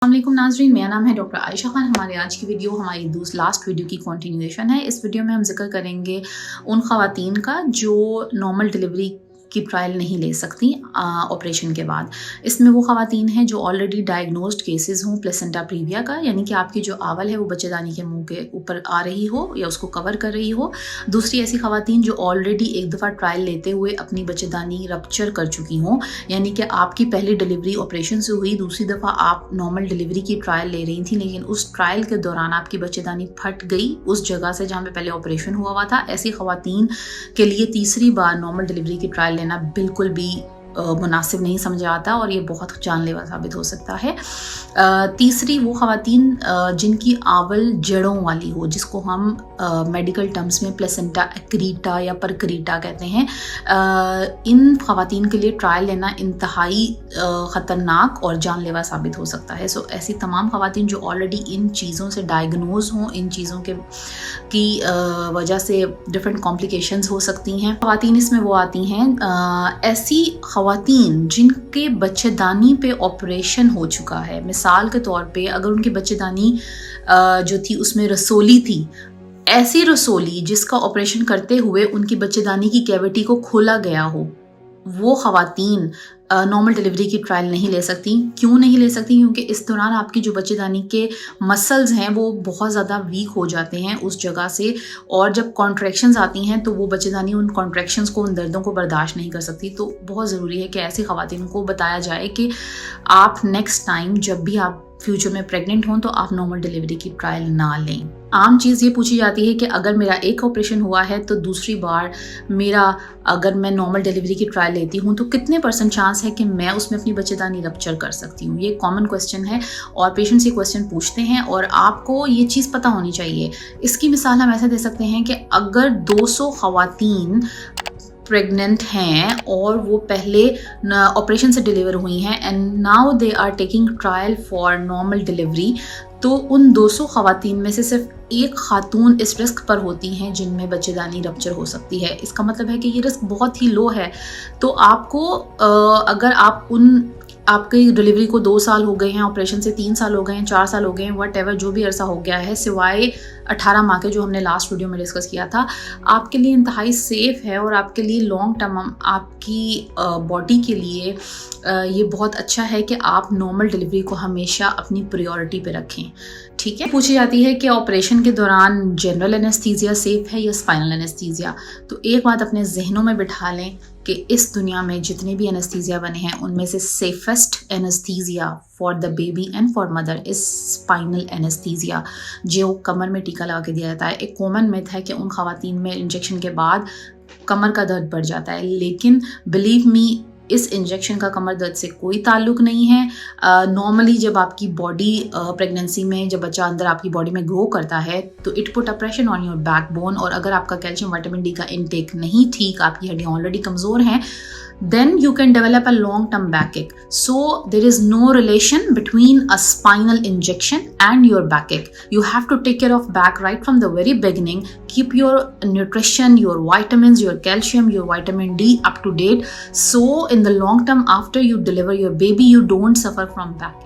السلام علیکم ناظرین، میرا نام ہے ڈاکٹر عائشہ خان۔ ہمارے آج کی ویڈیو ہماری لاسٹ ویڈیو کی کنٹینیویشن ہے۔ اس ویڈیو میں ہم ذکر کریں گے ان خواتین کا جو نارمل ڈیلیوری کی ٹرائل نہیں لے سکتی آپریشن کے بعد۔ اس میں وہ خواتین ہیں جو آلریڈی ڈائگنوزڈ کیسز ہوں پلیسنٹا پریویا کا، یعنی کہ آپ کی جو آول ہے وہ بچے دانی کے منہ کے اوپر آ رہی ہو یا اس کو کور کر رہی ہو۔ دوسری ایسی خواتین جو آلریڈی ایک دفعہ ٹرائل لیتے ہوئے اپنی بچے دانی رپچر کر چکی ہوں، یعنی کہ آپ کی پہلی ڈیلیوری آپریشن سے ہوئی، دوسری دفعہ آپ نارمل ڈیلیوری کی ٹرائل لے رہی تھیں، لیکن اس ٹرائل کے دوران آپ کی بچے دانی پھٹ گئی اس جگہ سے جہاں پہ پہلے آپریشن ہوا تھا۔ ایسی خواتین کے لیے تیسری بار نارمل ڈیلیوری کی ٹرائل لینا بالکل بھی مناسب نہیں سمجھا آتا اور یہ بہت جان لیوا ثابت ہو سکتا ہے۔ تیسری وہ خواتین جن کی آول جڑوں والی ہو، جس کو ہم میڈیکل ٹرمز میں پلیسنٹا ایکریٹا یا پرکریٹا کہتے ہیں، ان خواتین کے لیے ٹرائل لینا انتہائی خطرناک اور جان لیوا ثابت ہو سکتا ہے۔ سو ایسی تمام خواتین جو آلریڈی ان چیزوں سے ڈائگنوز ہوں، ان چیزوں کی وجہ سے ڈفرینٹ کمپلیکیشنز ہو سکتی ہیں۔ خواتین اس میں وہ آتی ہیں ایسی خواتین جن کے بچے دانی پہ آپریشن ہو چکا ہے۔ مثال کے طور پہ اگر ان کی بچے دانی جو تھی اس میں رسولی تھی، ایسی رسولی جس کا آپریشن کرتے ہوئے ان کی بچے دانی کی کیوٹی کو کھولا گیا ہو، وہ خواتین نارمل ڈیلیوری کی ٹرائل نہیں لے سکتی۔ کیوں نہیں لے سکتی؟ کیونکہ اس دوران آپ کی جو بچے دانی کے مسلز ہیں وہ بہت زیادہ ویک ہو جاتے ہیں اس جگہ سے، اور جب کانٹریکشنز آتی ہیں تو وہ بچے دانی ان کانٹریکشنز کو، ان دردوں کو برداشت نہیں کر سکتی۔ تو بہت ضروری ہے کہ ایسی خواتین کو بتایا جائے کہ آپ نیکسٹ ٹائم جب بھی آپ فیوچر میں پریگننٹ ہوں تو آپ نارمل ڈیلیوری کی ٹرائل نہ لیں۔ عام چیز یہ پوچھی جاتی ہے کہ اگر میرا ایک آپریشن ہوا ہے تو دوسری بار اگر میں نارمل ڈیلیوری کی ٹرائل لیتی ہوں تو کتنے % چانس ہے کہ میں اس میں اپنی بچے دانی رپچر کر سکتی ہوں؟ یہ کامن کوسچن ہے اور پیشنٹس یہ کوسچن پوچھتے ہیں اور آپ کو یہ چیز پتہ ہونی چاہیے۔ اس کی مثال ہم ایسے دے سکتے ہیں کہ اگر 200 خواتین پریگننٹ ہیں اور وہ پہلے آپریشن سے ڈیلیور ہوئی ہیں and now they are taking trial for normal delivery, تو ان 200 خواتین میں سے صرف ایک خاتون اس رسک پر ہوتی ہیں جن میں بچے دانی رپچر ہو سکتی ہے۔ اس کا مطلب ہے کہ یہ رسک بہت ہی لو ہے۔ تو آپ کو اگر آپ کی ڈیلیوری کو 2 سال ہو گئے ہیں، آپریشن سے 3 سال ہو گئے ہیں، 4 سال ہو گئے ہیں، واٹ ایور جو بھی عرصہ ہو گیا ہے سوائے 18 ماہ کے جو ہم نے لاسٹ ویڈیو میں ڈسکس کیا تھا، آپ کے لیے انتہائی سیف ہے اور آپ کے لیے لانگ ٹرم آپ کی باڈی کے لیے یہ بہت اچھا ہے کہ آپ نارمل ڈیلیوری کو ہمیشہ اپنی پریورٹی پہ رکھیں۔ ٹھیک ہے، پوچھی جاتی ہے کہ آپریشن کے دوران جنرل انیستھیزیا سیف ہے یا اسپائنل انیستھیزیا؟ تو ایک بات اپنے ذہنوں میں بٹھا لیں کہ اس دنیا میں جتنے بھی انیستھیزیا بنے ہیں ان میں سے safest anaesthesia for the baby and for mother is spinal anaesthesia, جو کمر میں ٹیکا لگا کے دیا جاتا ہے۔ ایک کامن میتھ ہے کہ ان خواتین میں انجیکشن کے بعد کمر کا درد بڑھ جاتا ہے، لیکن بلیو می اس انجیکشن کا کمر درد سے کوئی تعلق نہیں ہے۔ نارملی جب آپ کی باڈی پریگننسی میں جب بچہ اندر آپ کی باڈی میں گرو کرتا ہے تو it put a pressure on your back bone, اور اگر آپ کا کیلشیم وٹامن ڈی کا انٹیک نہیں ٹھیک، آپ کی ہڈیاں آلریڈی کمزور ہیں، then you can develop a long-term backache. So there is no relation between a spinal injection and your backache. You have to take care of back right from the very beginning. Keep your nutrition, your vitamins, your calcium, your vitamin D up to date. So in the long term after you deliver your baby, you don't suffer from backache.